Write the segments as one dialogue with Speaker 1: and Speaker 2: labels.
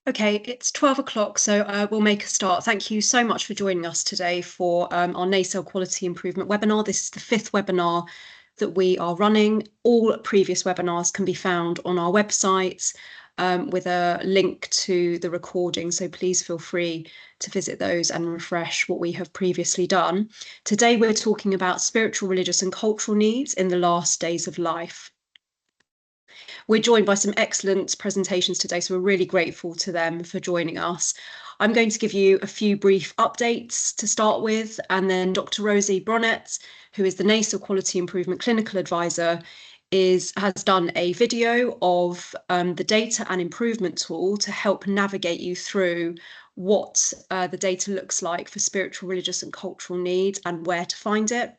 Speaker 1: Okay, it's 12 o'clock, so we'll make a start. Thank you so much for joining us today for our NACEL Quality Improvement webinar. This is the fifth webinar that we are running. All previous webinars can be found on our website with a link to the recording, so please feel free to visit those and refresh what we have previously done. Today we're talking about spiritual, religious and cultural needs in the last days of life. We're joined by some excellent presentations today, so we're really grateful to them for joining us. I'm going to give you a few brief updates to start with, and then Dr. Rosie Bronett, who is the NACEL Quality Improvement Clinical Advisor, has done a video of the data and improvement tool to help navigate you through what the data looks like for spiritual, religious and cultural needs and where to find it.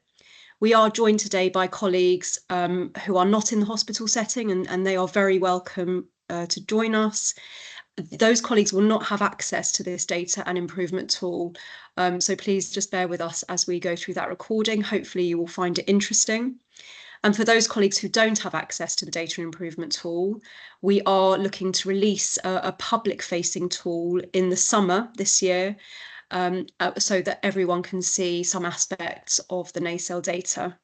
Speaker 1: We are joined today by colleagues who are not in the hospital setting, and they are very welcome to join us. Those colleagues will not have access to this data and improvement tool, so please just bear with us as we go through that recording. Hopefully you will find it interesting. And for those colleagues who don't have access to the data and improvement tool, we are looking to release a public-facing tool in the summer this year, so that everyone can see some aspects of the NACEL data.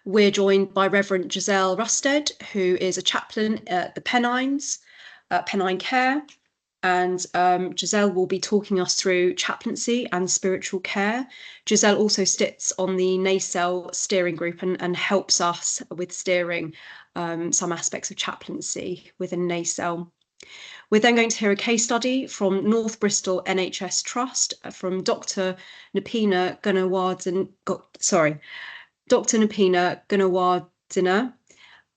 Speaker 1: We're joined by Reverend Giselle Rusted, who is a chaplain at the Pennines, Pennine Care, and Giselle will be talking us through chaplaincy and spiritual care. Giselle also sits on the NACEL steering group and helps us with steering some aspects of chaplaincy within NACEL. We're then going to hear a case study from North Bristol NHS Trust from Dr. Nupina Gunawardena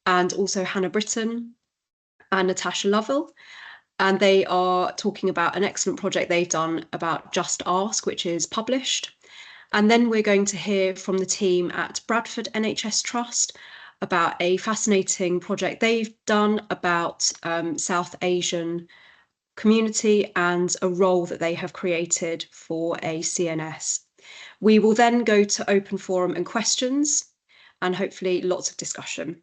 Speaker 1: and also Hannah Britton and Natasha Lovell. And they are talking about an excellent project they've done about Just Ask, which is published. And then we're going to hear from the team at Bradford NHS Trust about a fascinating project they've done about South Asian community and a role that they have created for a CNS. We will then go to open forum and questions and hopefully lots of discussion.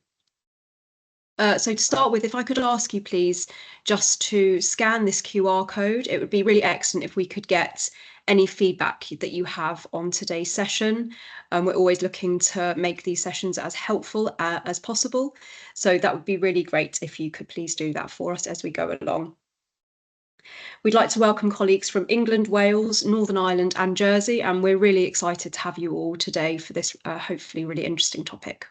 Speaker 1: So to start with, if I could ask you please just to scan this QR code, it would be really excellent if we could get any feedback that you have on today's session. We're always looking to make these sessions as helpful as possible. So that would be really great if you could please do that for us as we go along. We'd like to welcome colleagues from England, Wales, Northern Ireland and Jersey, and we're really excited to have you all today for this hopefully really interesting topic.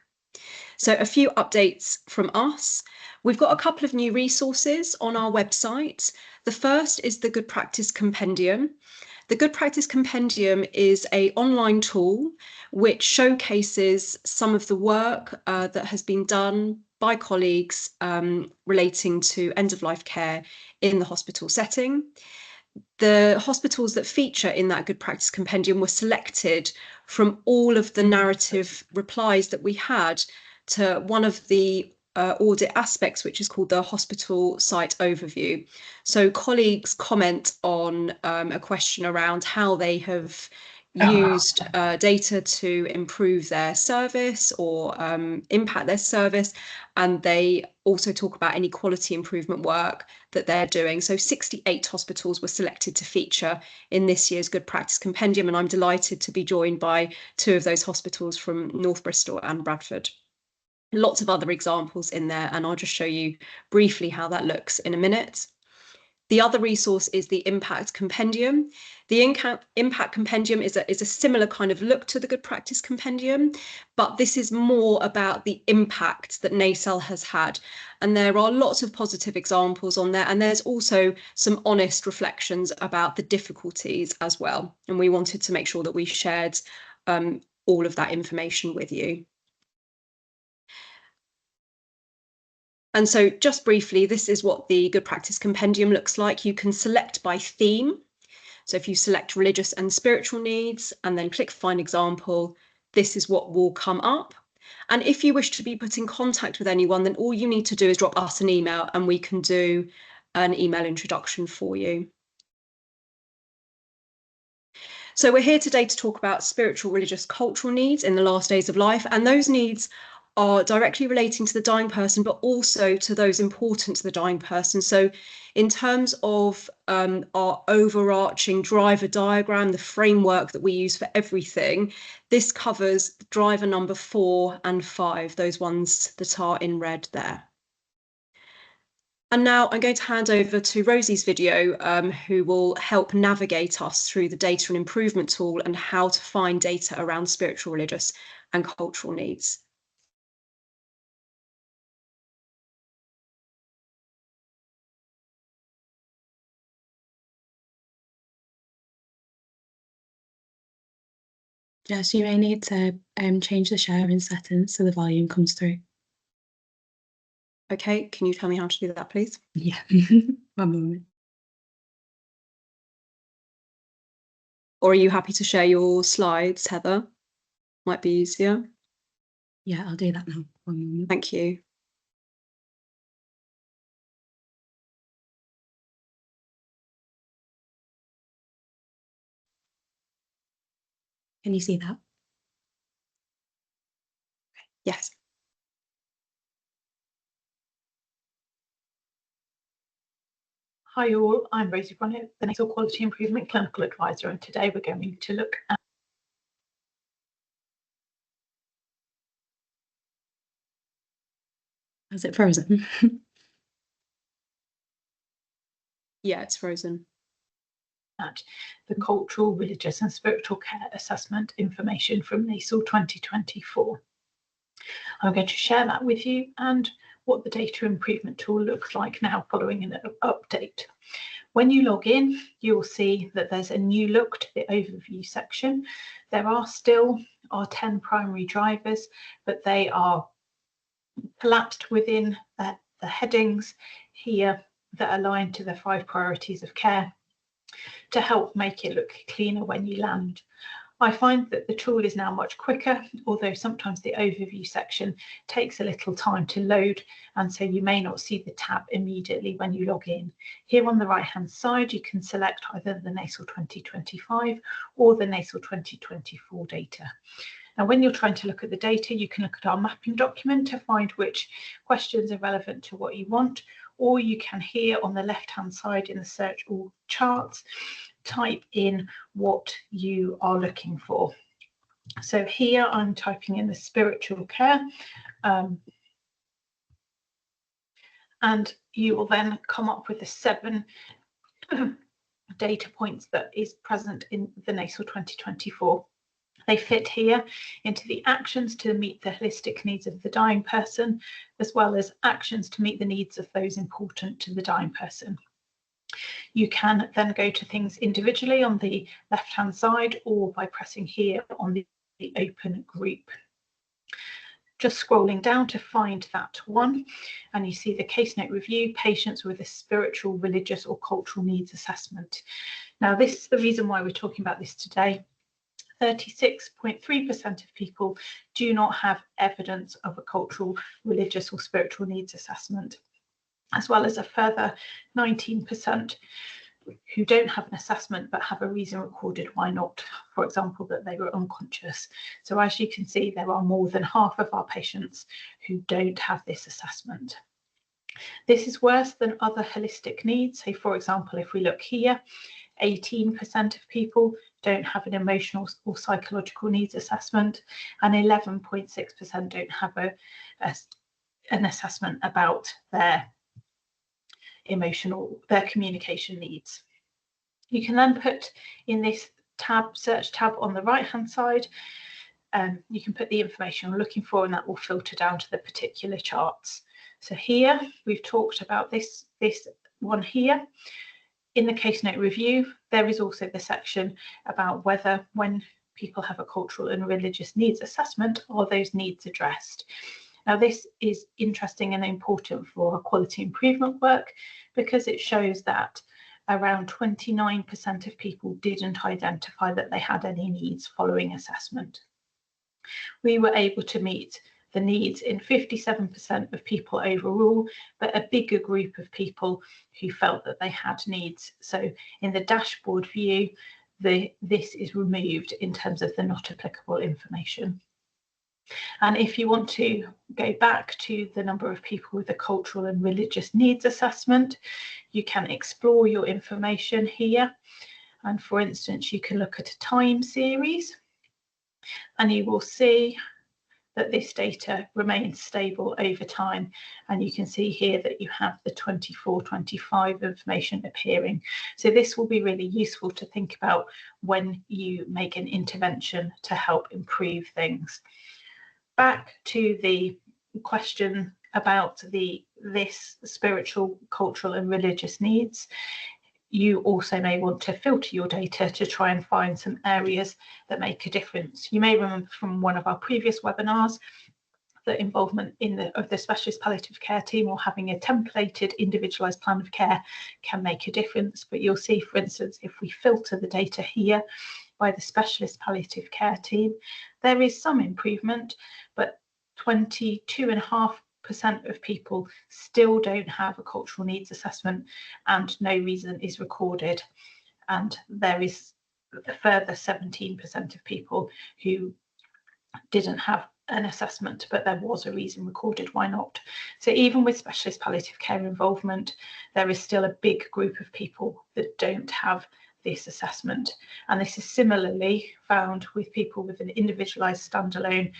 Speaker 1: So a few updates from us. We've got a couple of new resources on our website. The first is the Good Practice Compendium. The Good Practice Compendium is an online tool which showcases some of the work that has been done by colleagues relating to end-of-life care in the hospital setting. The hospitals that feature in that Good Practice Compendium were selected from all of the narrative replies that we had to one of the audit aspects, which is called the hospital site overview. So colleagues comment on a question around how they have used data to improve their service or impact their service, and they also talk about any quality improvement work that they're doing. So 68 hospitals were selected to feature in this year's Good Practice Compendium, and I'm delighted to be joined by two of those hospitals from North Bristol and Bradford. Lots of other examples in there, and I'll just show you briefly how that looks in a minute. The other resource is the Impact Compendium. The Impact Compendium is a similar kind of look to the Good Practice Compendium, but this is more about the impact that NACEL has had. And there are lots of positive examples on there, and there's also some honest reflections about the difficulties as well. And we wanted to make sure that we shared all of that information with you. And so just briefly, this is what the Good Practice Compendium looks like. You can select by theme. So if you select religious and spiritual needs and then click Find Example, this is what will come up. And if you wish to be put in contact with anyone, then all you need to do is drop us an email and we can do an email introduction for you. So we're here today to talk about spiritual, religious, cultural needs in the last days of life, and those needs are directly relating to the dying person, but also to those important to the dying person. So in terms of our overarching driver diagram, the framework that we use for everything, this covers driver number 4 and 5, those ones that are in red there. And now I'm going to hand over to Rosie's video, who will help navigate us through the data and improvement tool and how to find data around spiritual, religious and cultural needs.
Speaker 2: Jess, you may need to change the sharing settings so the volume comes through.
Speaker 1: Okay, can you tell me how to do that, please?
Speaker 2: Yeah, 1 moment.
Speaker 1: Or are you happy to share your slides, Heather? Might be easier.
Speaker 2: Yeah, I'll do that now. 1 moment.
Speaker 1: Thank you.
Speaker 2: Can you see that?
Speaker 1: Yes.
Speaker 3: Hi all, I'm Rosie Brunnett, the Nasal Quality Improvement Clinical Advisor, and today we're going to look at
Speaker 2: Is it frozen?
Speaker 1: Yeah, it's frozen.
Speaker 3: the Cultural, Religious and Spiritual Care Assessment information from NASAL 2024. I'm going to share that with you and what the data improvement tool looks like now following an update. When you log in, you'll see that there's a new look to the overview section. There are still our 10 primary drivers, but they are collapsed within the headings here that align to the 5 priorities of care to help make it look cleaner when you land. I find that the tool is now much quicker, although sometimes the overview section takes a little time to load, and so you may not see the tab immediately when you log in. Here on the right hand side, you can select either the NASAL 2025 or the NASAL 2024 data. Now, when you're trying to look at the data, you can look at our mapping document to find which questions are relevant to what you want, or you can here on the left-hand side in the search all charts, type in what you are looking for. So here I'm typing in the spiritual care, and you will then come up with the 7 data points that is present in the NASAL 2024. They fit here into the actions to meet the holistic needs of the dying person, as well as actions to meet the needs of those important to the dying person. You can then go to things individually on the left-hand side or by pressing here on the open group. Just scrolling down to find that one, and you see the case note review, patients with a spiritual, religious or cultural needs assessment. Now, this is the reason why we're talking about this today. 36.3% of people do not have evidence of a cultural, religious or spiritual needs assessment, as well as a further 19% who don't have an assessment but have a reason recorded why not, for example, that they were unconscious. So as you can see, there are more than half of our patients who don't have this assessment. This is worse than other holistic needs. So, for example, if we look here, 18% of people don't have an emotional or psychological needs assessment, and 11.6% don't have an assessment about their communication needs. You can then put in this tab, search tab on the right hand side, you can put the information you're looking for, and that will filter down to the particular charts. So here we've talked about this one here. In the case note review, there is also the section about whether when people have a cultural and religious needs assessment, are those needs addressed? Now, this is interesting and important for our quality improvement work because it shows that around 29% of people didn't identify that they had any needs following assessment. We were able to meet the needs in 57% of people overall, but a bigger group of people who felt that they had needs. So in the dashboard view, this is removed in terms of the not applicable information. And if you want to go back to the number of people with a cultural and religious needs assessment, you can explore your information here. And for instance, you can look at a time series and you will see that this data remains stable over time. And you can see here that you have the 24-25 information appearing. So this will be really useful to think about when you make an intervention to help improve things. Back to the question about this spiritual, cultural and religious needs. You also may want to filter your data to try and find some areas that make a difference. You may remember from one of our previous webinars that involvement of the specialist palliative care team or having a templated individualised plan of care can make a difference. But you'll see, for instance, if we filter the data here by the specialist palliative care team, there is some improvement, but 22.5% of people still don't have a cultural needs assessment and no reason is recorded. And there is a further 17% of people who didn't have an assessment, but there was a reason recorded why not. So even with specialist palliative care involvement, there is still a big group of people that don't have this assessment. And this is similarly found with people with an individualised standalone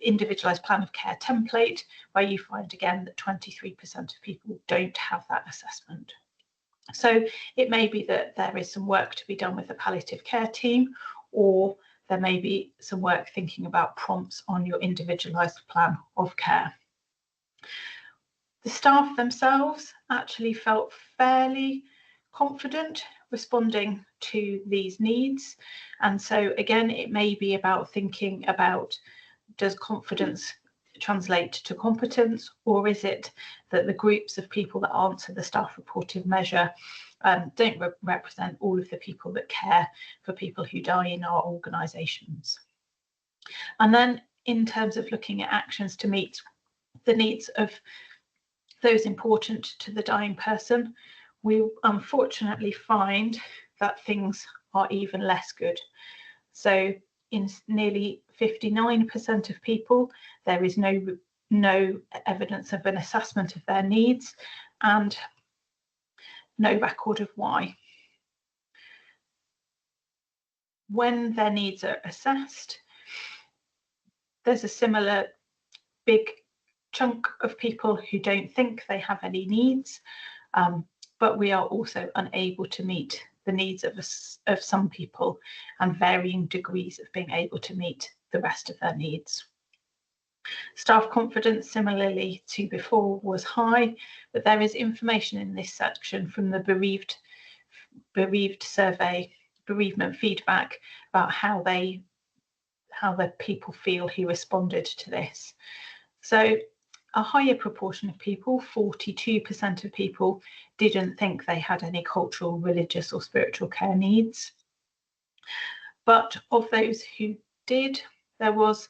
Speaker 3: individualised plan of care template, where you find again that 23% of people don't have that assessment. So it may be that there is some work to be done with the palliative care team, or there may be some work thinking about prompts on your individualised plan of care. The staff themselves actually felt fairly confident responding to these needs. And so again, it may be about thinking about, does confidence translate to competence, or is it that the groups of people that answer the staff reported measure don't represent all of the people that care for people who die in our organisations? And then in terms of looking at actions to meet the needs of those important to the dying person, we unfortunately find that things are even less good. So in nearly 59% of people, there is no evidence of an assessment of their needs and no record of why. When their needs are assessed, there's a similar big chunk of people who don't think they have any needs, but we are also unable to meet the needs of some people, and varying degrees of being able to meet the rest of their needs. Staff confidence, similarly to before, was high, but there is information in this section from the bereaved survey, bereavement feedback, about how the people feel who responded to this. So a higher proportion of people, 42% of people, didn't think they had any cultural, religious or spiritual care needs. But of those who did, there was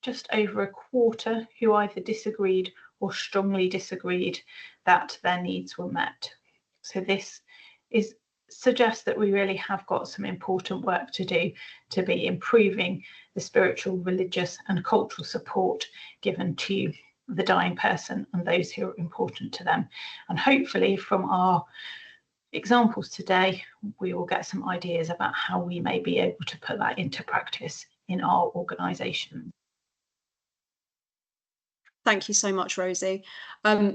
Speaker 3: just over a quarter who either disagreed or strongly disagreed that their needs were met. So this suggests that we really have got some important work to do to be improving the spiritual, religious and cultural support given to the dying person and those who are important to them. And hopefully from our examples today, we will get some ideas about how we may be able to put that into practice in our organisation.
Speaker 1: Thank you so much, Rosie.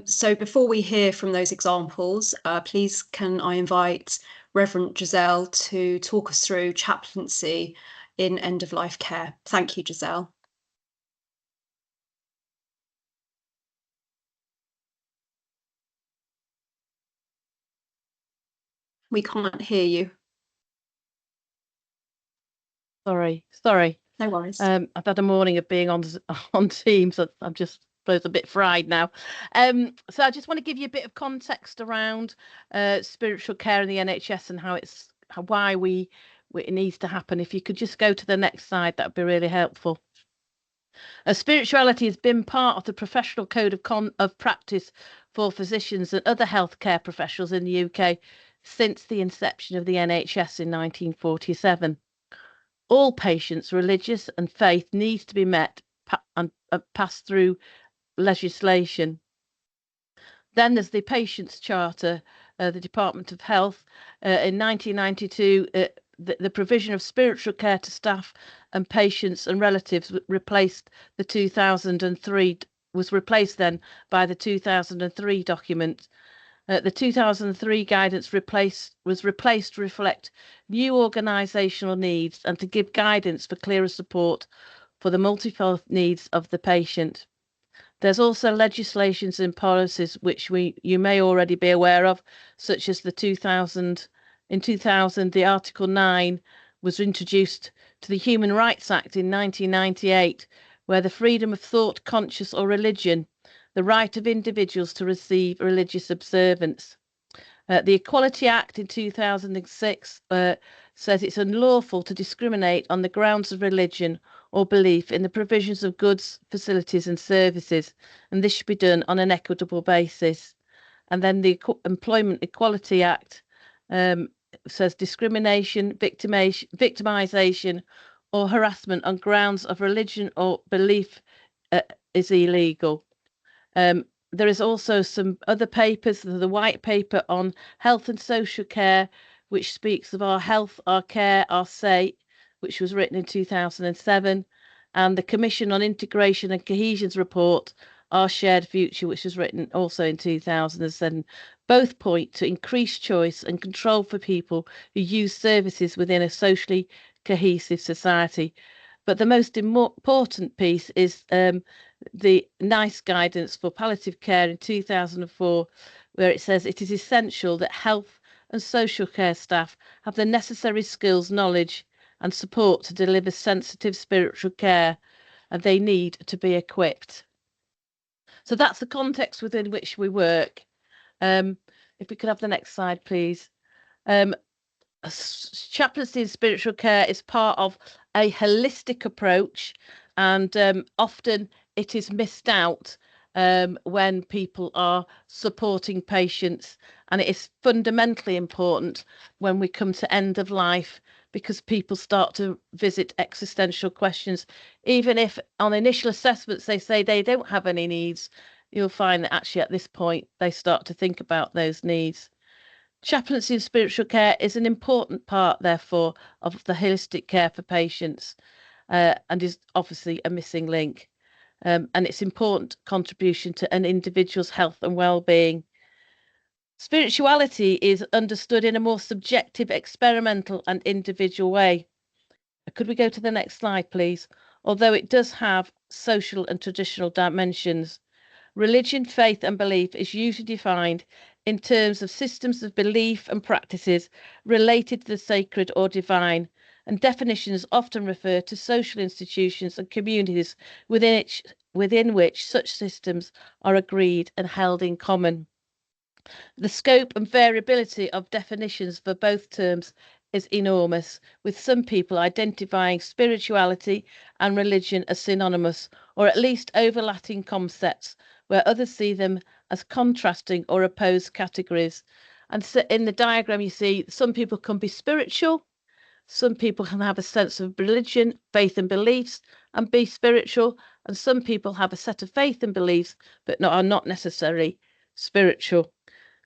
Speaker 1: So before we hear from those examples, please can I invite Reverend Giselle to talk us through chaplaincy in end-of-life care. Thank you, Giselle. We can't hear you.
Speaker 4: Sorry.
Speaker 1: No worries.
Speaker 4: I've had a morning of being on Teams, so I'm just a bit fried now. So I just want to give you a bit of context around spiritual care in the NHS and why it needs to happen. If you could just go to the next slide, that would be really helpful. Spirituality has been part of the professional code of practice for physicians and other healthcare professionals in the UK since the inception of the NHS in 1947. All patients, religious and faith, needs to be met and passed through legislation. Then there's the Patients' Charter, the Department of Health. In 1992, the provision of spiritual care to staff and patients and relatives replaced the 2003, was replaced then by the 2003 document. The 2003 guidance was replaced to reflect new organisational needs and to give guidance for clearer support for the multiple needs of the patient. There's also legislations and policies which you may already be aware of, such as in 2000, the Article 9 was introduced to the Human Rights Act in 1998, where the freedom of thought, conscience or religion, the right of individuals to receive religious observance. The Equality Act in 2006 says it's unlawful to discriminate on the grounds of religion or belief in the provisions of goods, facilities and services, and this should be done on an equitable basis. And then the Employment Equality Act says discrimination, victimization or harassment on grounds of religion or belief is illegal. There is also some other papers, the White Paper on Health and Social Care, which speaks of our health, our care, our say, which was written in 2007, and the Commission on Integration and Cohesion's report, Our Shared Future, which was written also in 2007. Both point to increased choice and control for people who use services within a socially cohesive society. But the most important piece is the NICE guidance for palliative care in 2004, where it says it is essential that health and social care staff have the necessary skills, knowledge and support to deliver sensitive spiritual care, and they need to be equipped. So that's the context within which we work. If we could have the next slide, please. Chaplaincy in spiritual care is part of a holistic approach, and often it is missed out when people are supporting patients, and it is fundamentally important when we come to end of life, because people start to visit existential questions. Even if on initial assessments they say they don't have any needs, you'll find that actually at this point they start to think about those needs. Chaplaincy in spiritual care is an important part, therefore, of the holistic care for patients, and is obviously a missing link. And its important contribution to an individual's health and well-being. Spirituality is understood in a more subjective, experimental and individual way. Could we go to the next slide, please? Although it does have social and traditional dimensions. Religion, faith and belief is usually defined in terms of systems of belief and practices related to the sacred or divine, and definitions often refer to social institutions and communities within which such systems are agreed and held in common. The scope and variability of definitions for both terms is enormous, with some people identifying spirituality and religion as synonymous, or at least overlapping concepts, where others see them as contrasting or opposed categories. And so in the diagram you see some people can be spiritual, some people can have a sense of religion, faith and beliefs and be spiritual, and some people have a set of faith and beliefs but are not necessarily spiritual.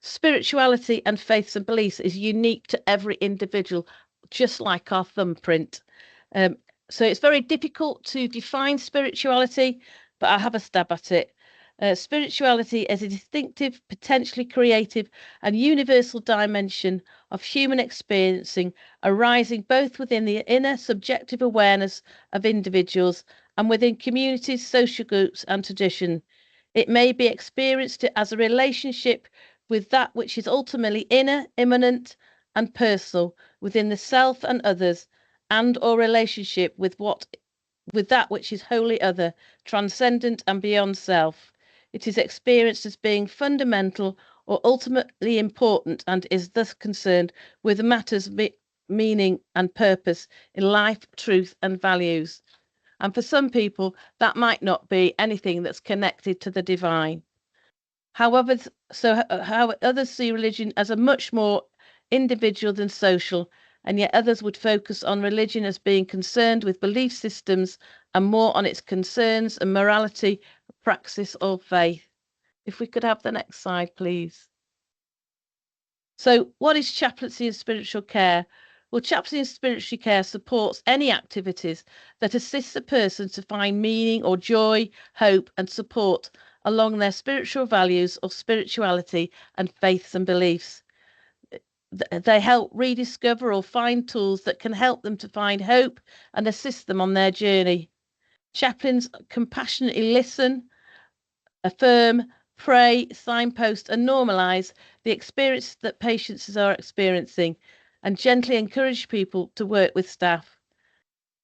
Speaker 4: Spirituality and faiths and beliefs is unique to every individual, just like our thumbprint. So it's very difficult to define spirituality, but I'll have a stab at it. Spirituality is a distinctive, potentially creative and universal dimension of human experiencing, arising both within the inner subjective awareness of individuals and within communities, social groups and tradition. It may be experienced as a relationship with that which is ultimately inner, immanent and personal within the self and others, and or relationship with that which is wholly other, transcendent and beyond self. It is experienced as being fundamental or ultimately important, and is thus concerned with matters meaning and purpose in life, truth and values. And for some people, that might not be anything that's connected to the divine. However, how others see religion as a much more individual than social, and yet others would focus on religion as being concerned with belief systems and more on its concerns and morality, praxis or faith. If we could have the next slide, please. So what is chaplaincy and spiritual care? Well, chaplaincy and spiritual care supports any activities that assist a person to find meaning or joy, hope and support along their spiritual values or spirituality and faiths and beliefs. They help rediscover or find tools that can help them to find hope and assist them on their journey. Chaplains compassionately listen, affirm, pray, signpost and normalise the experience that patients are experiencing and gently encourage people to work with staff.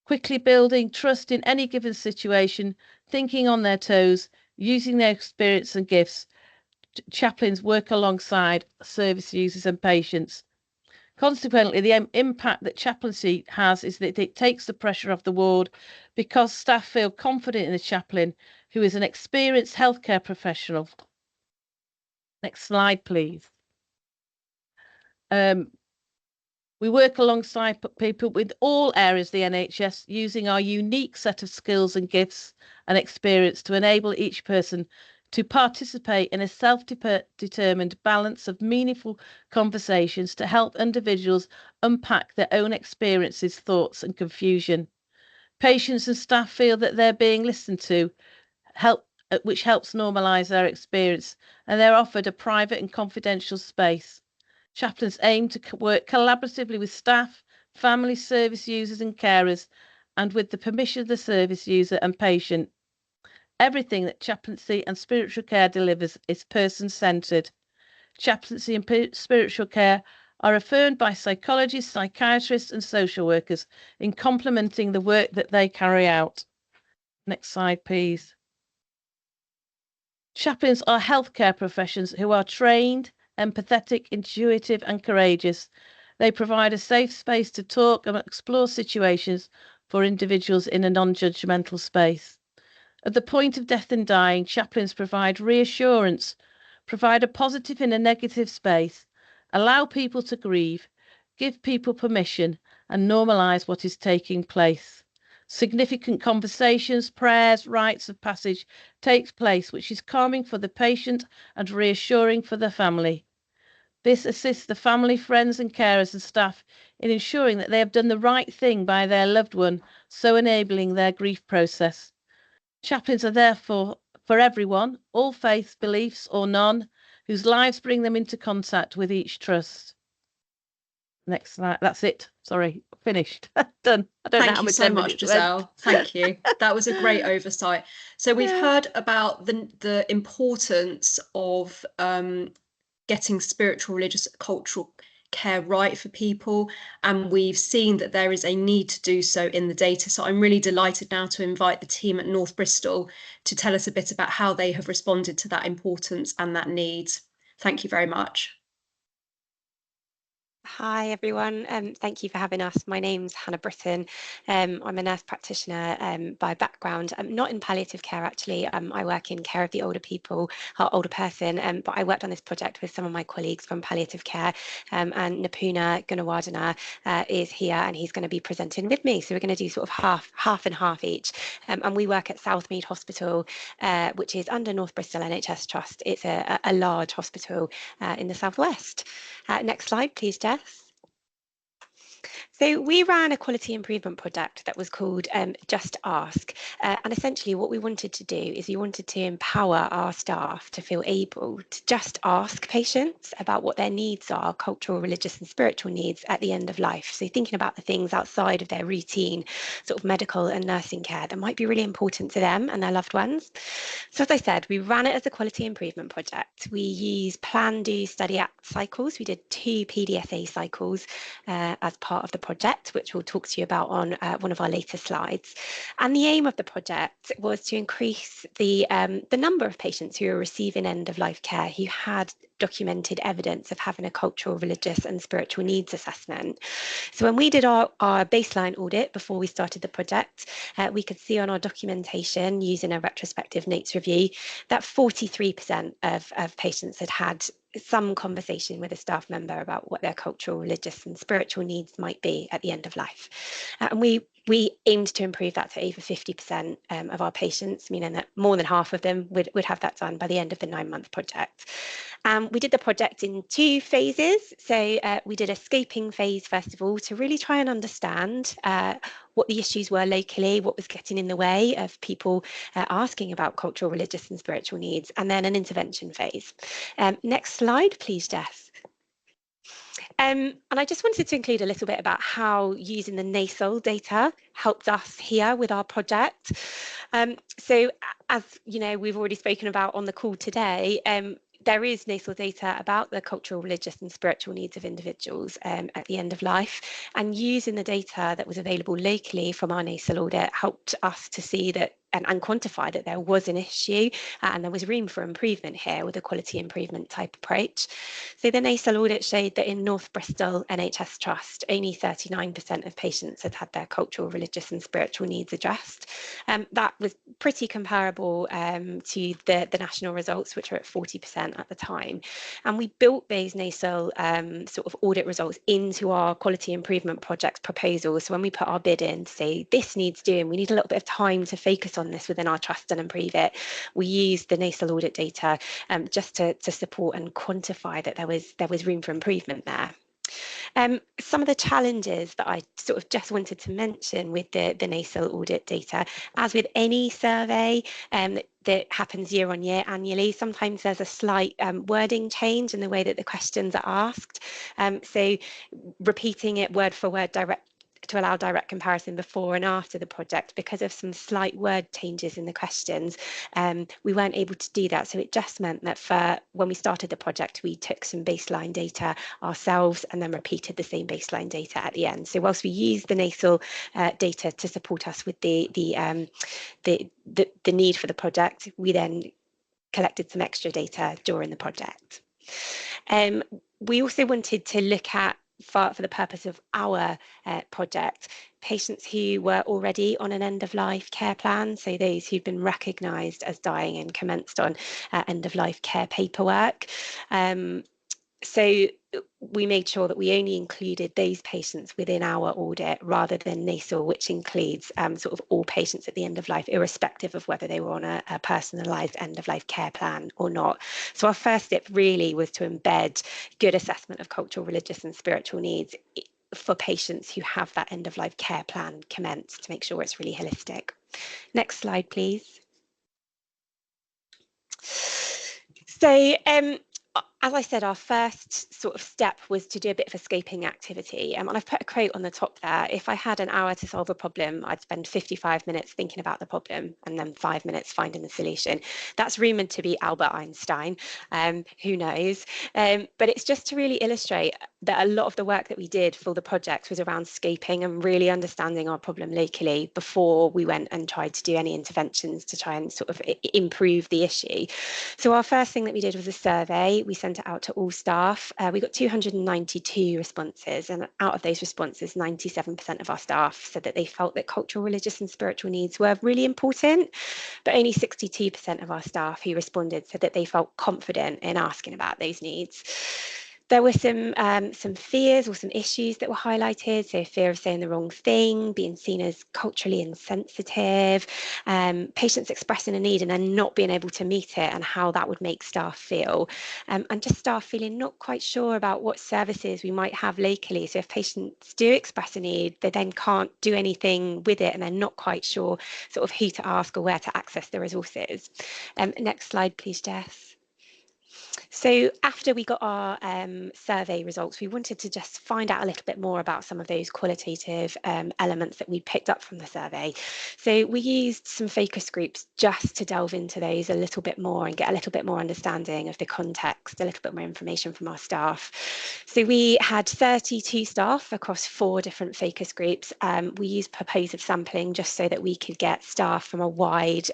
Speaker 4: Quickly building trust in any given situation, thinking on their toes, using their experience and gifts, chaplains work alongside service users and patients. Consequently, the impact that chaplaincy has is that it takes the pressure off the ward because staff feel confident in the chaplain, who is an experienced healthcare professional. Next slide, please. We work alongside people with all areas of the NHS, using our unique set of skills and gifts and experience to enable each person to participate in a self-determined balance of meaningful conversations to help individuals unpack their own experiences, thoughts and confusion. Patients and staff feel that they're being listened to, which helps normalise their experience, and they're offered a private and confidential space. Chaplains aim to work collaboratively with staff, family, service users and carers, and with the permission of the service user and patient. Everything that chaplaincy and spiritual care delivers is person-centred. Chaplaincy and spiritual care are affirmed by psychologists, psychiatrists and social workers in complementing the work that they carry out. Next slide, please. Chaplains are healthcare professions who are trained, empathetic, intuitive and courageous. They provide a safe space to talk and explore situations for individuals in a non-judgmental space. At the point of death and dying, chaplains provide reassurance, provide a positive in a negative space, allow people to grieve, give people permission and normalise what is taking place. Significant conversations, prayers, rites of passage takes place, which is calming for the patient and reassuring for the family. This assists the family, friends and carers and staff in ensuring that they have done the right thing by their loved one, so enabling their grief process. Chaplains are therefore for everyone, all faiths, beliefs or none, whose lives bring them into contact with each trust. Next slide. That's it. Sorry, finished. Done. I don't know how
Speaker 1: Thank you
Speaker 4: much
Speaker 1: so much, Giselle. Thank you. That was a great oversight. So we've heard about the importance of getting spiritual, religious, cultural care right for people, and we've seen that there is a need to do so in the data. So I'm really delighted now to invite the team at North Bristol to tell us a bit about how they have responded to that importance and that need. Thank you very much.
Speaker 5: Hi everyone, thank you for having us. My name's Hannah Britton. I'm a nurse practitioner by background. I'm not in palliative care actually. I work in care of the older people, older person, but I worked on this project with some of my colleagues from palliative care, and Nipuna Gunawardena is here and he's going to be presenting with me. So we're going to do sort of half and half each. And we work at Southmead Hospital, which is under North Bristol NHS Trust. It's a large hospital in the southwest. Next slide, please, Jess. So we ran a quality improvement project that was called Just Ask. And essentially what we wanted to do is we wanted to empower our staff to feel able to just ask patients about what their needs are, cultural, religious and spiritual needs at the end of life. So thinking about the things outside of their routine sort of medical and nursing care that might be really important to them and their loved ones. So as I said, we ran it as a quality improvement project. We used plan, do, study, act cycles. We did 2 PDSA cycles as part of the project, which we'll talk to you about on one of our later slides. And the aim of the project was to increase the number of patients who are receiving end-of-life care who had documented evidence of having a cultural, religious and spiritual needs assessment. So when we did our baseline audit before we started the project, we could see on our documentation using a retrospective notes review that 43% of patients had some conversation with a staff member about what their cultural, religious and spiritual needs might be at the end of life. And we aimed to improve that to over 50% of our patients, meaning that more than half of them would have that done by the end of the 9-month project. We did the project in 2 phases. So we did a scoping phase, first of all, to really try and understand what the issues were locally, what was getting in the way of people asking about cultural, religious and spiritual needs, and then an intervention phase. Next slide, please, Jess. And I just wanted to include a little bit about how using the NACL data helped us here with our project. So as you know, we've already spoken about on the call today, there is NACL data about the cultural, religious and spiritual needs of individuals at the end of life, and using the data that was available locally from our NACL audit helped us to see that and quantify that there was an issue and there was room for improvement here with a quality improvement type approach. So the NACL audit showed that in North Bristol NHS Trust, only 39% of patients had had their cultural, religious and spiritual needs addressed. That was pretty comparable to the national results, which were at 40% at the time. And we built those NACL sort of audit results into our quality improvement project proposal. So when we put our bid in to say this needs doing, we need a little bit of time to focus on this within our trust and improve it, we used the NACL audit data just to support and quantify that there was room for improvement there. Some of the challenges that I sort of just wanted to mention with the NACL audit data, as with any survey that happens year on year annually, sometimes there's a slight wording change in the way that the questions are asked. So repeating it word for word to allow direct comparison before and after the project, because of some slight word changes in the questions, we weren't able to do that. So it just meant that for when we started the project, we took some baseline data ourselves and then repeated the same baseline data at the end. So whilst we used the NACL data to support us with the need for the project, we then collected some extra data during the project. We also wanted to look at, for the purpose of our project, patients who were already on an end-of-life care plan, so those who've been recognised as dying and commenced on end-of-life care paperwork. So we made sure that we only included those patients within our audit rather than NACL, which includes sort of all patients at the end of life, irrespective of whether they were on a personalised end-of-life care plan or not. So our first step really was to embed good assessment of cultural, religious and spiritual needs for patients who have that end-of-life care plan commenced, to make sure it's really holistic. Next slide, please. So as I said, our first sort of step was to do a bit of a scoping activity. And I've put a quote on the top there. If I had an hour to solve a problem, I'd spend 55 minutes thinking about the problem and then 5 minutes finding the solution. That's rumoured to be Albert Einstein, who knows? But it's just to really illustrate that a lot of the work that we did for the project was around scoping and really understanding our problem locally before we went and tried to do any interventions to try and sort of improve the issue. So our first thing that we did was a survey. We sent it out to all staff. We got 292 responses, and out of those responses, 97% of our staff said that they felt that cultural, religious and spiritual needs were really important, but only 62% of our staff who responded said that they felt confident in asking about those needs. There were some fears or some issues that were highlighted. So fear of saying the wrong thing, being seen as culturally insensitive, patients expressing a need and then not being able to meet it and how that would make staff feel. And just staff feeling not quite sure about what services we might have locally. So if patients do express a need, they then can't do anything with it and they're not quite sure sort of who to ask or where to access the resources. Next slide, please, Jess. So after we got our survey results, we wanted to just find out a little bit more about some of those qualitative elements that we picked up from the survey. So we used some focus groups just to delve into those a little bit more and get a little bit more understanding of the context, a little bit more information from our staff. So we had 32 staff across 4 different focus groups. We used purposive sampling just so that we could get staff from a wide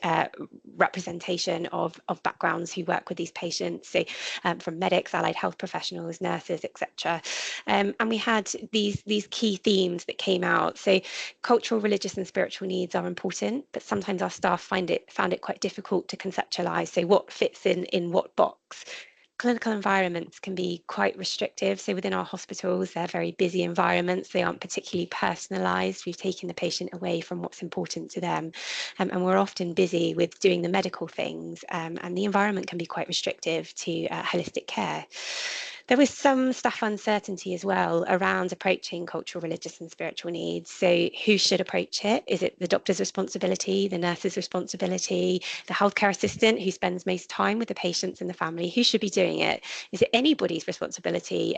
Speaker 5: representation of backgrounds who work with these patients. So from medics, allied health professionals, nurses, etc. And we had these key themes that came out. So cultural, religious and spiritual needs are important, but sometimes our staff found it quite difficult to conceptualise. So what fits in what box? clinical environments can be quite restrictive. So within our hospitals, they're very busy environments. They aren't particularly personalised. We've taken the patient away from what's important to them. And we're often busy with doing the medical things, and the environment can be quite restrictive to holistic care. There was some staff uncertainty as well around approaching cultural, religious and spiritual needs. So who should approach it? Is it the doctor's responsibility, the nurse's responsibility, the healthcare assistant who spends most time with the patients and the family? Who should be doing it? Is it anybody's responsibility,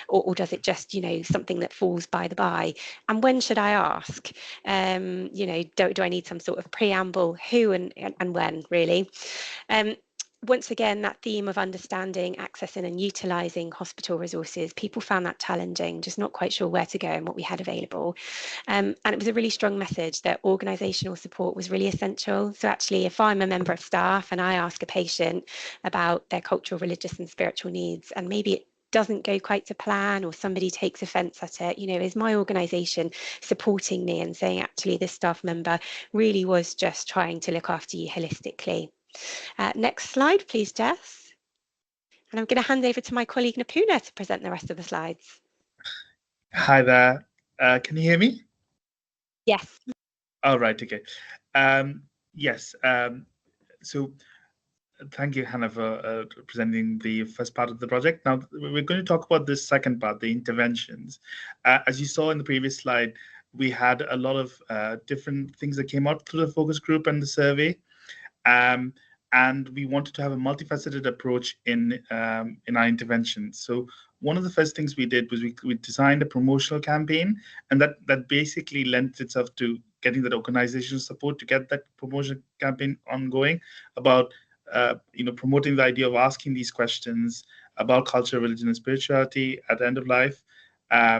Speaker 5: or does it just, something that falls by the by? And when should I ask? Do I need some sort of preamble? Who and when, really? Once again, that theme of understanding, accessing and utilising hospital resources, people found that challenging, just not quite sure where to go and what we had available. And it was a really strong message that organisational support was really essential. So actually, if I'm a member of staff and I ask a patient about their cultural, religious and spiritual needs, and maybe it doesn't go quite to plan or somebody takes offence at it, is my organisation supporting me and saying, actually, this staff member really was just trying to look after you holistically. Next slide, please, Jess. And I'm going to hand over to my colleague Nipuna to present the rest of the slides.
Speaker 6: Hi there. Can you hear me?
Speaker 5: Yes.
Speaker 6: All right. Okay. Yes. So thank you, Hannah, for presenting the first part of the project. Now we're going to talk about this second part, the interventions. As you saw in the previous slide, we had a lot of different things that came out through the focus group and the survey. And we wanted to have a multifaceted approach in our interventions. So one of the first things we did was we designed a promotional campaign, and that basically lent itself to getting that organizational support to get that promotion campaign ongoing about promoting the idea of asking these questions about culture, religion, and spirituality at the end of life.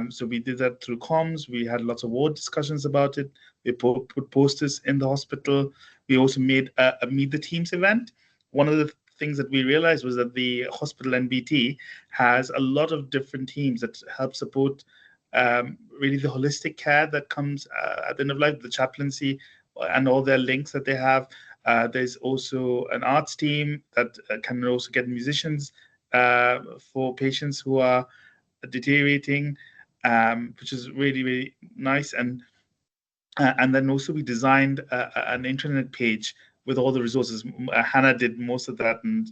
Speaker 6: So we did that through comms. We had lots of ward discussions about it. We put posters in the hospital. We also made a Meet the Teams event. One of the things that we realized was that the hospital NBT has a lot of different teams that help support really the holistic care that comes at the end of life, the chaplaincy and all their links that they have. There's also an arts team that can also get musicians for patients who are deteriorating, which is really, really nice. And then also we designed an intranet page with all the resources. Hannah did most of that, and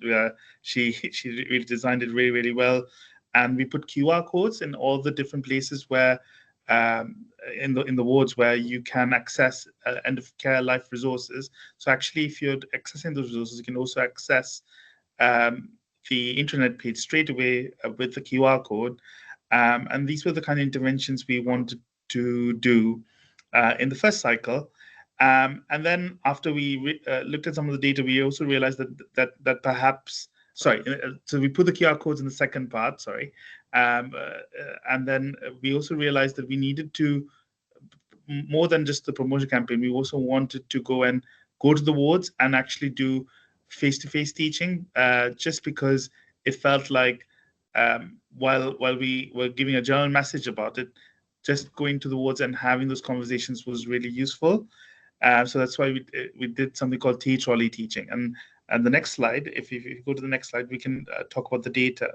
Speaker 6: she really designed it really, really well. And we put QR codes in all the different places where in the wards where you can access end of care life resources. So actually, if you're accessing those resources, you can also access the intranet page straight away with the QR code. And these were the kind of interventions we wanted to do in the first cycle. And then after we looked at some of the data, we also realized that perhaps, so we put the QR codes in the second part, and then we also realized that we needed to, more than just the promotion campaign, we also wanted to go to the wards and actually do face-to-face teaching, just because it felt like while we were giving a general message about it, just going to the wards and having those conversations was really useful. So that's why we did something called T-trolley teaching. And the next slide, if you go to the next slide, we can talk about the data.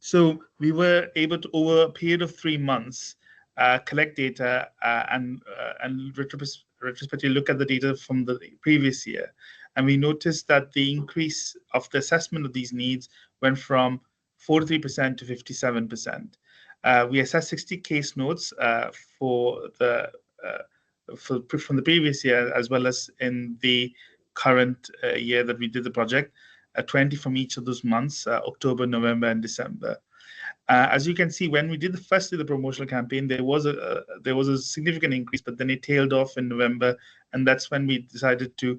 Speaker 6: So we were able to, over a period of 3 months, collect data and retrospectively look at the data from the previous year. And we noticed that the increase of the assessment of these needs went from 43% to 57%. We assessed 60 case notes from the previous year, as well as in the current year that we did the project, 20 from each of those months, October, November, and December. As you can see, when we did the promotional campaign, there was a significant increase, but then it tailed off in November, and that's when we decided to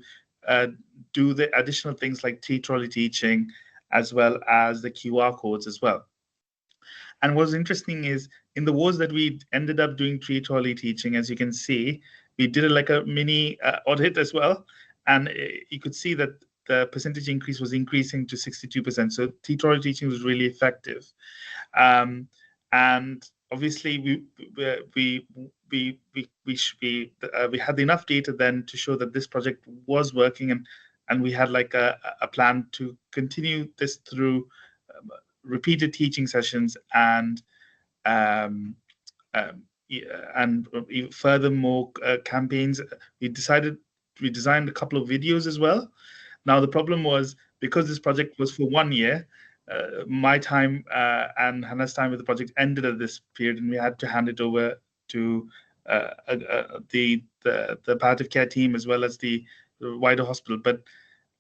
Speaker 6: do the additional things like T-trolley teaching, as well as the QR codes as well. And what's interesting is in the wards that we ended up doing T-trolley teaching, as you can see, we did like a mini audit as well, and you could see that the percentage increase was increasing to 62%. So T-trolley teaching was really effective, and obviously we had enough data then to show that this project was working, and and we had like a plan to continue this through repeated teaching sessions and furthermore campaigns. We designed a couple of videos as well. Now the problem was, because this project was for 1 year, my time and Hannah's time with the project ended at this period, and we had to hand it over to the palliative care team as well as the wider hospital. But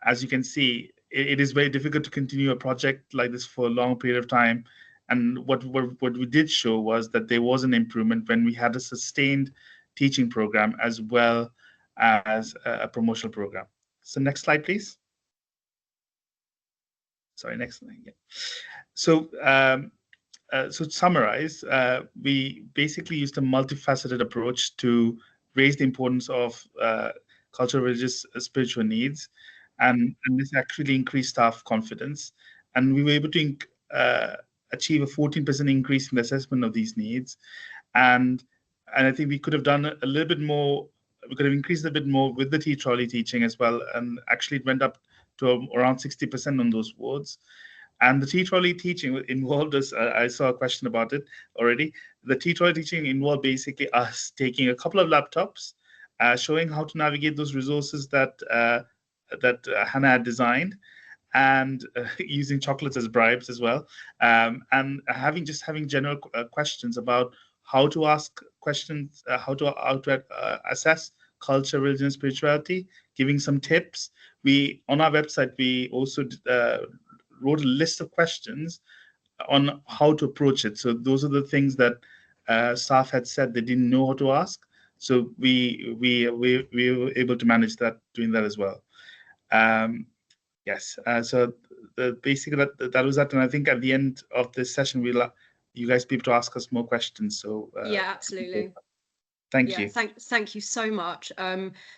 Speaker 6: as you can see, it is very difficult to continue a project like this for a long period of time. And what we did show was that there was an improvement when we had a sustained teaching program as well as a promotional program. So next slide, please. Sorry, next slide. Yeah. So to summarize, we basically used a multifaceted approach to raise the importance of cultural, religious, spiritual needs, and this actually increased staff confidence. And we were able to achieve a 14% increase in the assessment of these needs. And I think we could have done a little bit more. We could have increased a bit more with the T-trolley teaching as well. And actually it went up to around 60% on those wards. And the T-trolley teaching involved us, I saw a question about it already. The T-trolley teaching involved basically us taking a couple of laptops, showing how to navigate those resources that Hannah had designed, and using chocolates as bribes as well, and having general questions about how to ask questions, how to assess culture, religion, spirituality, giving some tips. On our website, we also wrote a list of questions on how to approach it. So those are the things that staff had said they didn't know how to ask. So we were able to manage that, doing that as well. Yes. So basically that was that, and I think at the end of this session, you guys be able to ask us more questions. So
Speaker 1: yeah, absolutely.
Speaker 6: Thank you.
Speaker 1: Thank you so much.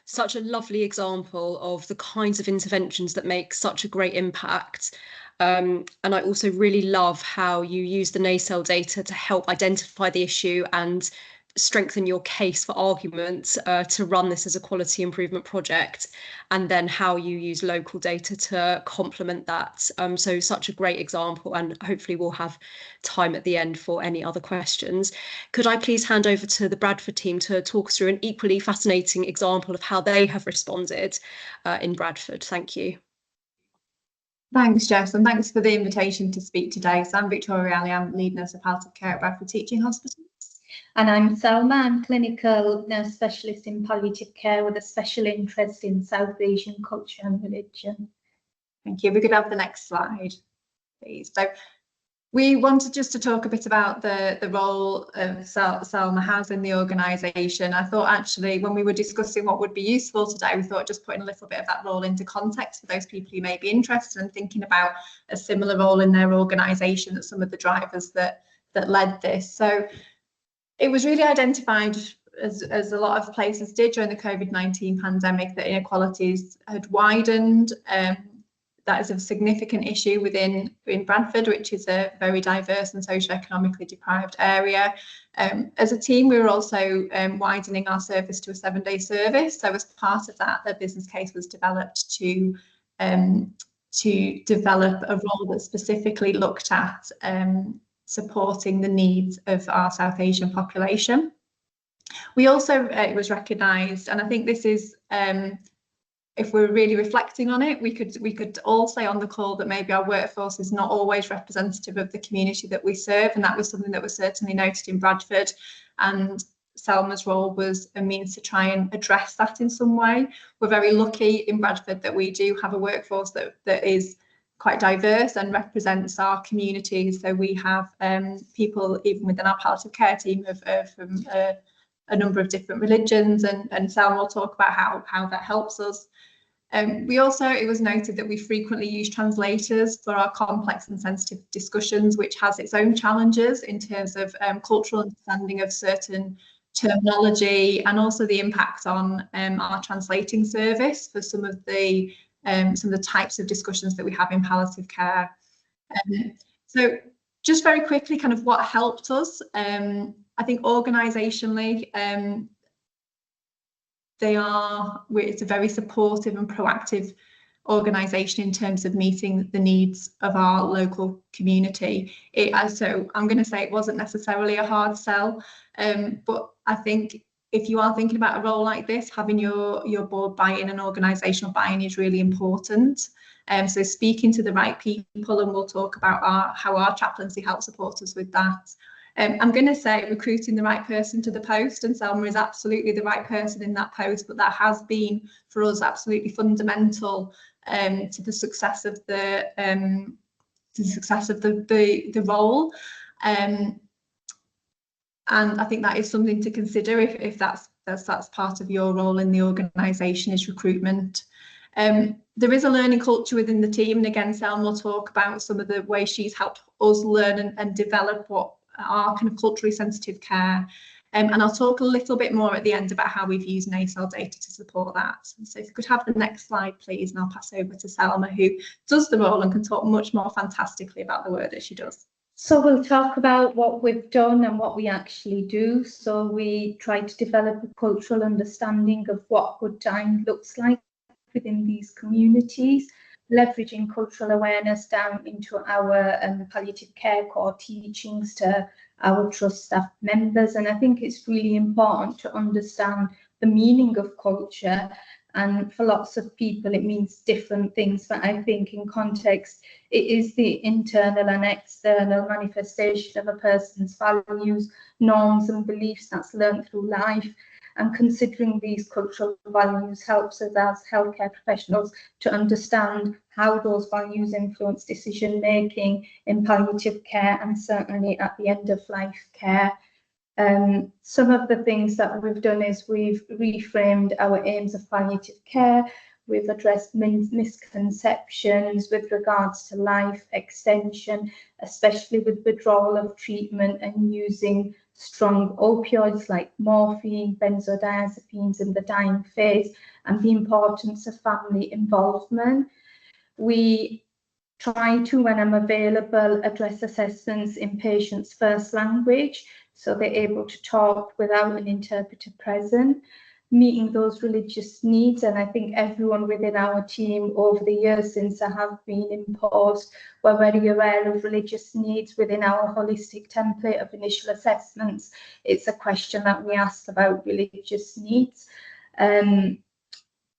Speaker 1: Such a lovely example of the kinds of interventions that make such a great impact. And I also really love how you use the NACEL data to help identify the issue and strengthen your case for argument to run this as a quality improvement project, and then how you use local data to complement that. So such a great example, and hopefully we'll have time at the end for any other questions. Could I please hand over to the Bradford team to talk us through an equally fascinating example of how they have responded in Bradford? Thank you.
Speaker 7: Thanks, Jess, and thanks for the invitation to speak today. So I'm Victoria Ali, I'm lead nurse of palliative care at Bradford Teaching Hospital.
Speaker 8: And I'm Salma, I'm clinical nurse specialist in palliative care with a special interest in South Asian culture and religion.
Speaker 7: Thank you. We could have the next slide, please. So we wanted just to talk a bit about the role of Salma has in the organisation. I thought actually when we were discussing what would be useful today, we thought just putting a little bit of that role into context for those people who may be interested and thinking about a similar role in their organisation as some of the drivers that led this. So it was really identified, as a lot of places did during the COVID-19 pandemic, that inequalities had widened. That is a significant issue in Bradford, which is a very diverse and socioeconomically deprived area. As a team, we were also widening our service to a 7-day service. So as part of that, the business case was developed to develop a role that specifically looked at supporting the needs of our South Asian population. We also, it was recognised, and I think this is, if we're really reflecting on it, we could all say on the call that maybe our workforce is not always representative of the community that we serve, and that was something that was certainly noted in Bradford, and Salma's role was a means to try and address that in some way. We're very lucky in Bradford that we do have a workforce that is quite diverse and represents our communities. So we have people even within our palliative care team from a number of different religions, and Salma will talk about how that helps us. We also, it was noted that we frequently use translators for our complex and sensitive discussions, which has its own challenges in terms of cultural understanding of certain terminology, and also the impact on our translating service for some of the types of discussions that we have in palliative care. So just very quickly, kind of what helped us. I think organisationally, it's a very supportive and proactive organisation in terms of meeting the needs of our local community. So I'm going to say it wasn't necessarily a hard sell, but I think if you are thinking about a role like this, having your board buy-in and organisational buy-in is really important. So speaking to the right people, and we'll talk about how our chaplaincy helps support us with that. I'm going to say recruiting the right person to the post, and Selma is absolutely the right person in that post, but that has been for us absolutely fundamental to the success of the role. And I think that is something to consider if that's part of your role in the organisation, is recruitment. There is a learning culture within the team, and again, Selma will talk about some of the ways she's helped us learn and develop what are kind of culturally sensitive care. And I'll talk a little bit more at the end about how we've used NACEL data to support that. So if you could have the next slide, please, and I'll pass over to Selma, who does the role and can talk much more fantastically about the work that she does.
Speaker 8: So we'll talk about what we've done and what we actually do. So we try to develop a cultural understanding of what good time looks like within these communities, leveraging cultural awareness down into our palliative care core teachings to our trust staff members. And I think it's really important to understand the meaning of culture. And for lots of people, it means different things. But I think in context, it is the internal and external manifestation of a person's values, norms and beliefs that's learned through life. And considering these cultural values helps us as healthcare professionals to understand how those values influence decision making in palliative care and certainly at the end of life care. Some of the things that we've done is we've reframed our aims of palliative care. We've addressed misconceptions with regards to life extension, especially with withdrawal of treatment and using strong opioids like morphine, benzodiazepines in the dying phase, and the importance of family involvement. We try to, when I'm available, address assessments in patients' first language, so they're able to talk without an interpreter present, meeting those religious needs. And I think everyone within our team over the years since I have been imposed were very aware of religious needs within our holistic template of initial assessments. It's a question that we ask about religious needs.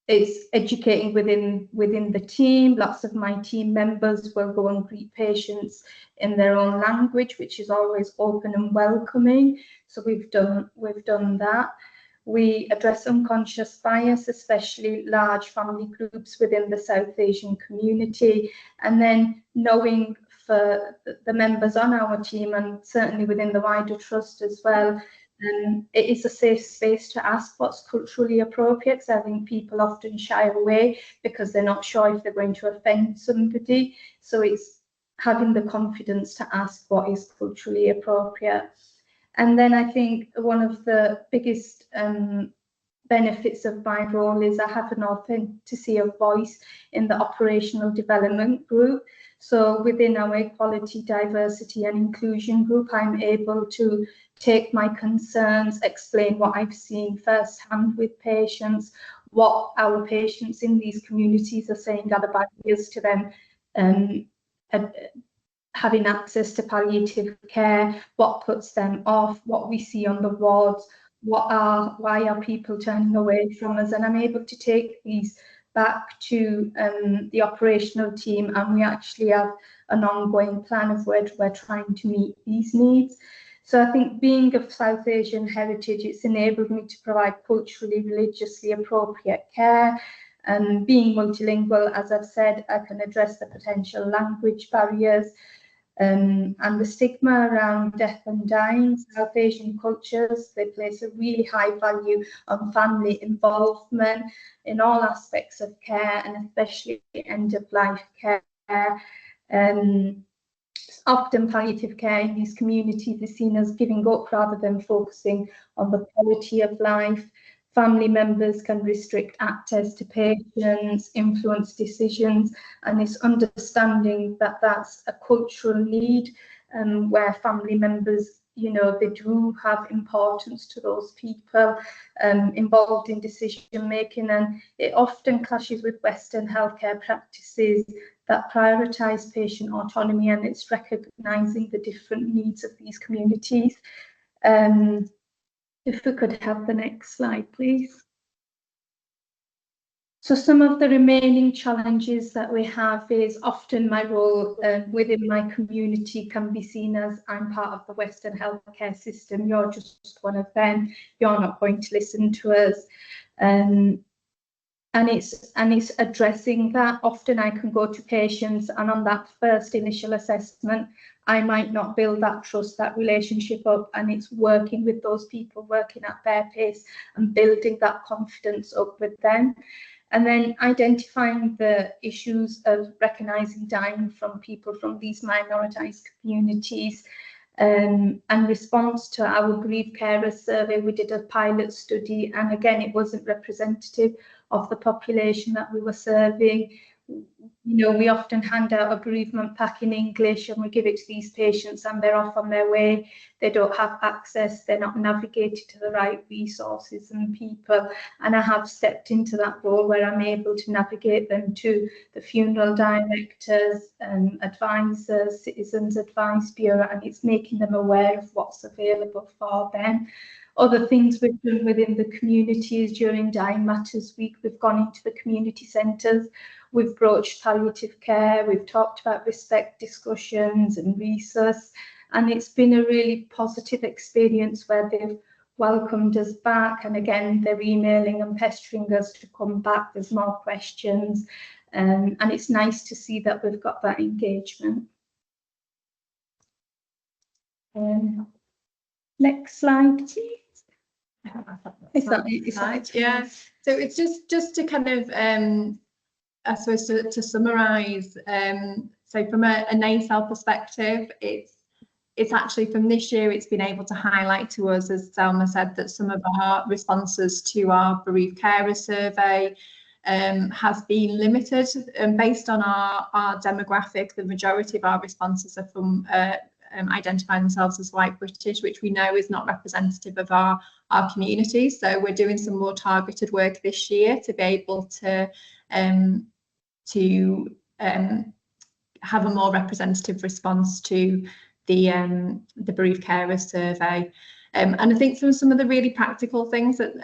Speaker 8: It's educating within the team. Lots of my team members will go and greet patients in their own language, which is always open and welcoming. So we've done that. We address unconscious bias, especially large family groups within the South Asian community, and then knowing for the members on our team and certainly within the wider trust as well, it is a safe space to ask what's culturally appropriate. So I think people often shy away because they're not sure if they're going to offend somebody. So it's having the confidence to ask what is culturally appropriate. And then I think one of the biggest benefits of my role is I have an authenticity of voice in the operational development group. So within our equality, diversity and inclusion group, I'm able to take my concerns, explain what I've seen firsthand with patients, what our patients in these communities are saying are the barriers to them having access to palliative care, what puts them off, what we see on the wards, why are people turning away from us. And I'm able to take these back to the operational team, and we actually have an ongoing plan of where we're trying to meet these needs. So I think being of South Asian heritage, it's enabled me to provide culturally, religiously appropriate care. And being multilingual, as I've said, I can address the potential language barriers and the stigma around death and dying. South Asian cultures, they place a really high value on family involvement in all aspects of care, and especially end-of-life care. Often palliative care in these communities is seen as giving up rather than focusing on the quality of life. Family members can restrict access to patients, influence decisions, and it's understanding that that's a cultural need where family members you know, they do have importance to those people involved in decision making, and it often clashes with Western healthcare practices that prioritise patient autonomy, and it's recognising the different needs of these communities. If we could have the next slide, please. So some of the remaining challenges that we have is often my role within my community can be seen as I'm part of the Western healthcare system, you're just one of them, you're not going to listen to us. And it's addressing that. Often I can go to patients and on that first initial assessment, I might not build that trust, that relationship up, and it's working with those people, working at their pace and building that confidence up with them. And then identifying the issues of recognising dying from people from these minoritised communities. And response to our bereaved carers survey, we did a pilot study, and again, it wasn't representative of the population that we were serving. You know, we often hand out a bereavement pack in English and we give it to these patients and they're off on their way. They don't have access, they're not navigated to the right resources and people. And I have stepped into that role where I'm able to navigate them to the funeral directors, advisors, Citizens Advice Bureau, and it's making them aware of what's available for them. Other things we've done within the community is during Dying Matters Week, we've gone into the community centres, we've broached palliative care, we've talked about respect discussions and resource, and it's been a really positive experience where they've welcomed us back, and again they're emailing and pestering us to come back, there's more questions, and it's nice to see that we've got that engagement. Next slide, please. Is that
Speaker 7: yeah. So it's just to kind of I suppose to summarise. So from a NACEL perspective, it's actually from this year it's been able to highlight to us, as Selma said, that some of our responses to our bereaved carer survey has been limited, and based on our demographic, the majority of our responses are from identifying themselves as white British, which we know is not representative of our community. So we're doing some more targeted work this year to be able to have a more representative response to the bereaved carer survey. And I think some of the really practical things that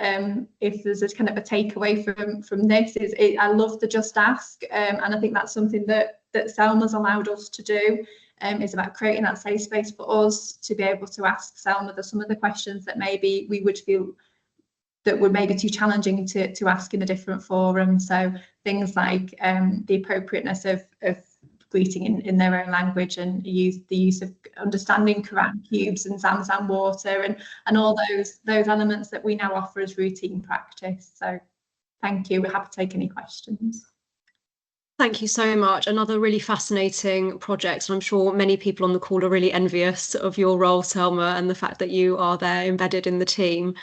Speaker 7: if there's a kind of a takeaway from this is I love the Just Ask, and I think that's something that Selma's allowed us to do. Is about creating that safe space for us to be able to ask Selma some of the questions that maybe we would feel that were maybe too challenging to ask in a different forum. So things like the appropriateness of greeting in their own language, and the use of understanding Quran cubes and Zamzam water, and all those elements that we now offer as routine practice. So thank you. We're happy to take any questions.
Speaker 1: Thank you so much. Another really fascinating project, and I'm sure many people on the call are really envious of your role, Selma, and the fact that you are there embedded in the team.